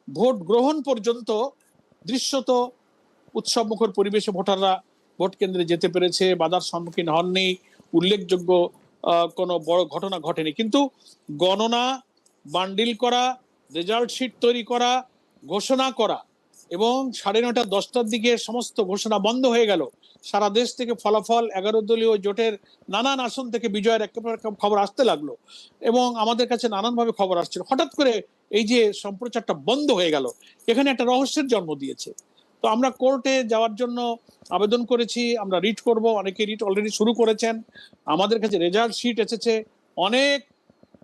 Vote গ্রহণ পর্যন্ত দৃশ্যত উৎসবমুখর পরিবেশে ভোটাররা ভোট কেন্দ্রে যেতে পেরেছে, বাধার সম্মুখীন হননি, উল্লেখযোগ্য কোনো বড় ঘটনা ঘটেনি। কিন্তু গণনা, বান্ডিল করা, রেজাল্ট শিট তৈরি করা, ঘোষণা করা এবং 9:30 10টার দিকে সমস্ত ঘোষণা বন্ধ হয়ে গেল। সারা দেশ থেকে ফলাফল 11 দলীয় জোটের নানান আসন থেকে বিজয়ের একেবারে খবর আসতে লাগলো এবং আমাদের কাছে নানানভাবে খবর আসছিল। হঠাৎ করে এই যে সম্প্রচারটা বন্ধ হয়ে গেল, এখানে একটা রহস্যের জন্ম দিয়েছে। তো আমরা কোর্টে যাওয়ার জন্য আবেদন করেছি, আমরা রিট করব, অনেকে রিট অলরেডি শুরু করেছেন। আমাদের কাছে রেজাল্ট শিট এসেছে, অনেক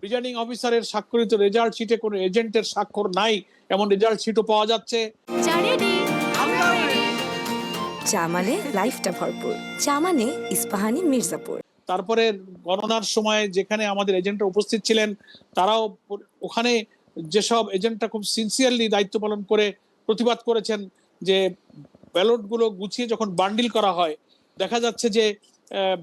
প্রিজাইডিং অফিসারের স্বাক্ষরিত রেজাল্ট শিটে কোনো এজেন্টের স্বাক্ষর নাই এমন রেজাল্ট শিটও পাওয়া যাচ্ছে। চা মানে লাইফটা ভরপুর, চা মানে ইস্পাহানি মির্জাপুর। তারপরে গণনার সময় যেখানে আমাদের এজেন্টরা উপস্থিত ছিলেন, তারাও ওখানে যেসব এজেন্টরা খুব সিনসিয়ারলি দায়িত্ব পালন করে প্রতিবাদ করেছেন যে ব্যালটগুলো গুছিয়ে যখন বান্ডিল করা হয়, দেখা যাচ্ছে যে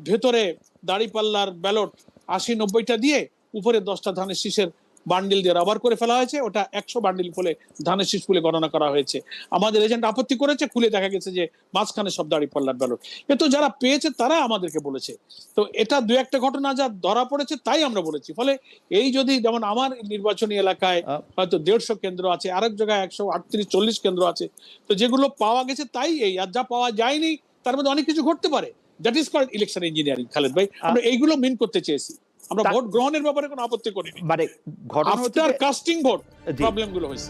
ভেতরে দাঁড়িপাল্লার ব্যালট 80-90টা দিয়ে উপরে 10টা ধানের শীষের বান্ডিল দিয়ে রাবার করে ফেলা হয়েছে, ওটা 100 বান্ডিল ফুলে ধানের শীষ ফুলে গণনা করা হয়েছে। আমাদের এজেন্ট আপত্তি করেছে, খুলে দেখা গেছে যে মাঝখানে সব দাঁড়িপাল্লার ব্যালট। এ তো যারা পেয়েছে তারা আমাদেরকে বলেছে। তো এটা দু একটা ঘটনা যা ধরা পড়েছে তাই আমরা বলেছি। ফলে এই যদি যেমন আমার নির্বাচনী এলাকায় হয়তো 150 কেন্দ্র আছে, আরেক জায়গায় 138-40 কেন্দ্র আছে, তো যেগুলো পাওয়া গেছে তাই এই, আর যা পাওয়া যায়নি তার মধ্যে অনেক কিছু ঘটতে পারে। That is called election engineering. Khaled ভাই, আমরা এইগুলো মিন করতে চেয়েছি। আমরা ভোট গ্রহণের ব্যাপারে কোনো আপত্তি করিনি, মানে ঘটনা হচ্ছে আফটার কাস্টিং ভোট প্রবলেম গুলো হয়েছে।